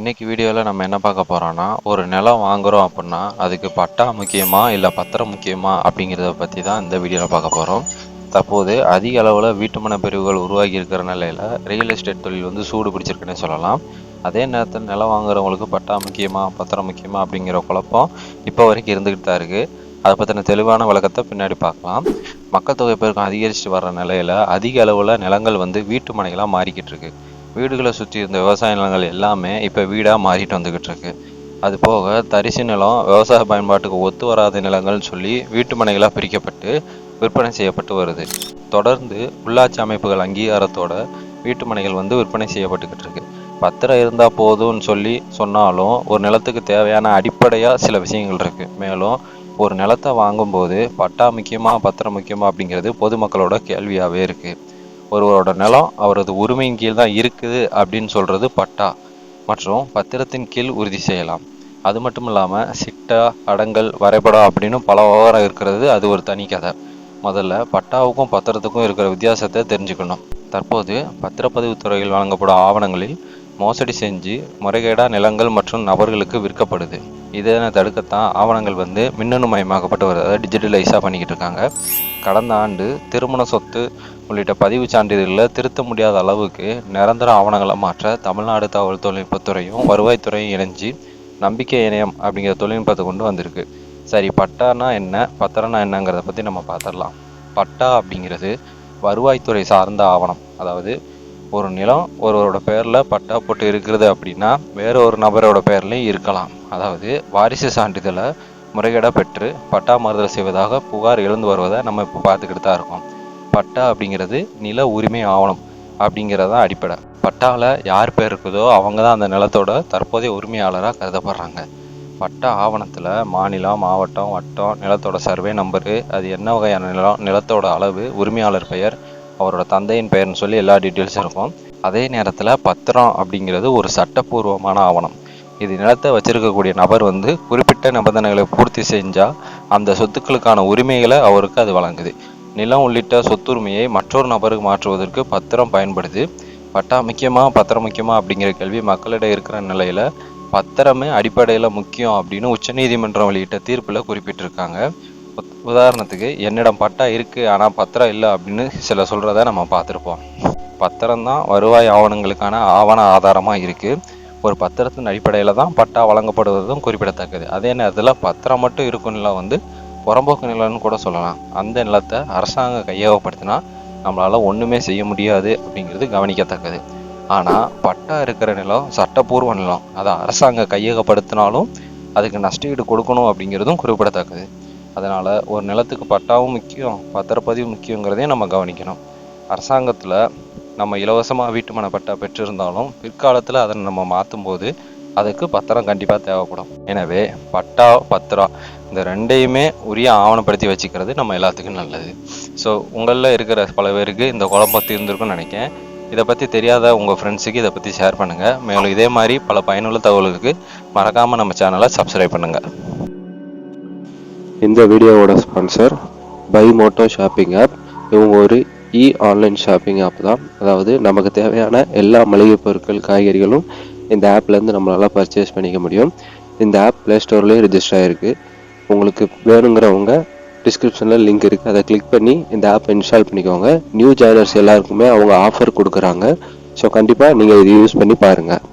இன்னைக்கு வீடியோவில் நம்ம என்ன பார்க்க போகிறோன்னா, ஒரு நிலம் வாங்குகிறோம் அப்படின்னா அதுக்கு பட்டா முக்கியமா இல்லை பத்திரம் முக்கியமா அப்படிங்கிறத பற்றி தான் இந்த வீடியோவில் பார்க்க போகிறோம். தற்போது அதிக அளவில் வீட்டுமனை பிரிவுகள் உருவாகி இருக்கிற நிலையில் ரியல் எஸ்டேட் தொழில் சூடு பிடிச்சிருக்குன்னே சொல்லலாம். அதே நேரத்தில் நிலம் வாங்குறவங்களுக்கு பட்டா முக்கியமா பத்திரம் முக்கியமா அப்படிங்கிற குழப்பம் இப்போ வரைக்கும் இருந்துக்கிட்டு தான் இருக்குது. அதை பற்றின தெளிவான விளக்கத்தை பின்னாடி பார்க்கலாம். மக்கள் தொகை பெருக்கம் அதிகரிச்சுட்டு வர்ற நிலையில் அதிக அளவில் நிலங்கள் வீட்டு மனைகளாக மாறிக்கிட்டு இருக்கு. வீடுகளை சுற்றி இருந்த விவசாய நிலங்கள் எல்லாமே இப்போ வீடாக மாறிட்டு வந்துக்கிட்டு இருக்கு. அது போக தரிசு நிலம், விவசாய பயன்பாட்டுக்கு ஒத்து வராத நிலங்கள்னு சொல்லி வீட்டு மனைகளாக பிரிக்கப்பட்டு விற்பனை செய்யப்பட்டு வருது. தொடர்ந்து உள்ளாட்சி அமைப்புகள் அங்கீகாரத்தோட வீட்டு மனைகள் விற்பனை செய்யப்பட்டுக்கிட்டு இருக்கு. பத்திரம் இருந்தால் போதும்னு சொல்லி சொன்னாலும் ஒரு நிலத்துக்கு தேவையான அடிப்படையாக சில விஷயங்கள் இருக்குது. மேலும் ஒரு நிலத்தை வாங்கும்போது பட்டா முக்கியமா பத்திரம் முக்கியமா அப்படிங்கிறது பொதுமக்களோட கேள்வியாகவே இருக்குது. ஒருவரோட நிலம் அவரது உரிமையின் கீழ் தான் இருக்குது அப்படின்னு சொல்கிறது பட்டா மற்றும் பத்திரத்தின் கீழ் உறுதி செய்யலாம். அது மட்டும் இல்லாமல் சிட்டா, அடங்கல், வரைபடம் அப்படின்னு பல விவகாரம் இருக்கிறது. அது ஒரு தனி கதை. முதல்ல பட்டாவுக்கும் பத்திரத்துக்கும் இருக்கிற வித்தியாசத்தை தெரிஞ்சுக்கணும். தற்போது பத்திரப்பதிவு துறையில் வழங்கப்படும் ஆவணங்களில் மோசடி செஞ்சு முறைகேடாக நிலங்கள் மற்றும் நபர்களுக்கு விற்கப்படுது. இதனை தடுக்கத்தான் ஆவணங்கள் மின்னணு மயமாக்கப்பட்டு வருது, அதாவது டிஜிட்டலைஸாக பண்ணிக்கிட்டு இருக்காங்க. கடந்த ஆண்டு திருமண சொத்து உள்ளிட்ட பதிவு சான்றிதழ்களை திருத்த முடியாத அளவுக்கு நிரந்தர ஆவணங்களை மாற்ற தமிழ்நாடு தகவல் தொழில்நுட்பத்துறையும் வருவாய்த்துறையும் இணைஞ்சு நம்பிக்கை இணையம் அப்படிங்கிற தொழில்நுட்பத்தை கொண்டு வந்திருக்கு. சரி, பட்டானா என்ன, பத்திரம்னா என்னங்கிறத பற்றி நம்ம பார்த்துடலாம். பட்டா அப்படிங்கிறது வருவாய்த்துறை சார்ந்த ஆவணம். அதாவது ஒரு நிலம் ஒருவரோட பேரில் பட்டா போட்டு இருக்கிறது அப்படின்னா வேற ஒரு நபரோட பேர்லையும் இருக்கலாம். அதாவது வாரிசு சான்றிதழை முறைகேடாக பெற்று பட்டா மாறுதல் செய்வதாக புகார் எழுந்து வருவதை நம்ம இப்போ பார்த்துக்கிட்டு தான் இருக்கோம். பட்டா அப்படிங்கிறது நில உரிமை ஆவணம் அப்படிங்கிறதான் அடிப்படை. பட்டாவில் யார் பேர் இருக்குதோ அவங்க தான் அந்த நிலத்தோட தற்போதைய உரிமையாளராக கருதப்படுறாங்க. பட்டா ஆவணத்தில் மாநிலம், மாவட்டம், வட்டம், நிலத்தோட சர்வே நம்பரு, அது என்ன வகையான நிலம், நிலத்தோட அளவு, உரிமையாளர் பெயர், அவரோட தந்தையின் பெயர்னு சொல்லி எல்லா டீட்டெயில்ஸும் இருக்கும். அதே நேரத்தில் பத்திரம் அப்படிங்கிறது ஒரு சட்டப்பூர்வமான ஆவணம். இது நிலத்தை வச்சிருக்கக்கூடிய நபர் குறிப்பிட்ட நிபந்தனைகளை பூர்த்தி செஞ்சால் அந்த சொத்துக்களுக்கான உரிமைகளை அவருக்கு அது வழங்குது. நிலம் உள்ளிட்ட சொத்துரிமையை மற்றொரு நபருக்கு மாற்றுவதற்கு பத்திரம் பயன்படுது. பட்டா முக்கியமா பத்திரம் முக்கியமா அப்படிங்கிற கேள்வி மக்களிடம் இருக்கிற நிலையில் பத்திரமே அடிப்படையில் முக்கியம் அப்படின்னு உச்சநீதிமன்றம் வெளியிட்ட தீர்ப்பில் குறிப்பிட்டிருக்காங்க. உதாரணத்துக்கு, என்னிடம் பட்டா இருக்குது ஆனால் பத்திரம் இல்லை அப்படின்னு சில சொல்கிறத நம்ம பார்த்துருப்போம். பத்திரம் தான் வருவாய் ஆவணங்களுக்கான ஆவண ஆதாரமாக இருக்குது. ஒரு பத்திரத்தின் அடிப்படையில் தான் பட்டா வழங்கப்படுவதும் குறிப்பிடத்தக்கது. அதே நேரத்தில் பத்திரம் மட்டும் இருக்கும் நிலம் புறம்போக்கு நிலம்னு கூட சொல்லலாம். அந்த நிலத்தை அரசாங்கம் கையகப்படுத்தினா நம்மளால் ஒன்றுமே செய்ய முடியாது அப்படிங்கிறது கவனிக்கத்தக்கது. ஆனால் பட்டா இருக்கிற நிலம் சட்டப்பூர்வ நிலம், அதை அரசாங்கம் கையகப்படுத்தினாலும் அதுக்கு நஷ்டஈடு கொடுக்கணும் அப்படிங்கிறதும் குறிப்பிடத்தக்கது. அதனால் ஒரு நிலத்துக்கு பட்டாவும் முக்கியம், பத்திரப்பதிவு முக்கியங்கிறதையும் நம்ம கவனிக்கணும். அரசாங்கத்தில் நம்ம இலவசமாக வீட்டுமனை பட்டா பெற்றிருந்தாலும் பிற்காலத்தில் அதை நம்ம மாற்றும் போது அதுக்கு பத்திரம் கண்டிப்பாக தேவைப்படும். எனவே பட்டா, பத்திரம் இந்த ரெண்டையுமே உரிய ஆவணப்படுத்தி வச்சுக்கிறது நம்ம எல்லாத்துக்கும் நல்லது. ஸோ உங்களில் இருக்கிற பல பேருக்கு இந்த குழப்பம் தீர்ந்திருக்குன்னு நினைக்கிறேன். இதை பற்றி தெரியாத உங்கள் ஃப்ரெண்ட்ஸுக்கு இதை பற்றி ஷேர் பண்ணுங்கள். மேலும் இதே மாதிரி பல பயனுள்ள தகவல்களுக்கு மறக்காமல் நம்ம சேனலை சப்ஸ்கிரைப் பண்ணுங்கள். இந்த வீடியோவோட ஸ்பான்சர் பைமோட்டோ ஷாப்பிங் ஆப். இவங்க ஒரு ஆன்லைன் ஷாப்பிங் ஆப் தான். அதாவது நமக்கு தேவையான எல்லா மளிகை பொருட்கள், காய்கறிகளும் இந்த ஆப்லேருந்து நம்மளால் பர்ச்சேஸ் பண்ணிக்க முடியும். இந்த ஆப் ப்ளே ஸ்டோர்லேயும் ரிஜிஸ்டர் ஆகிருக்கு. உங்களுக்கு வேணுங்கிறவங்க டிஸ்கிரிப்ஷனில் லிங்க் இருக்குது, அதை கிளிக் பண்ணி இந்த ஆப்பை இன்ஸ்டால் பண்ணிக்கோங்க. நியூ ஜாயினர்ஸ் எல்லாருக்குமே அவங்க ஆஃபர் கொடுக்குறாங்க. ஸோ கண்டிப்பாக நீங்கள் இதை யூஸ் பண்ணி பாருங்கள்.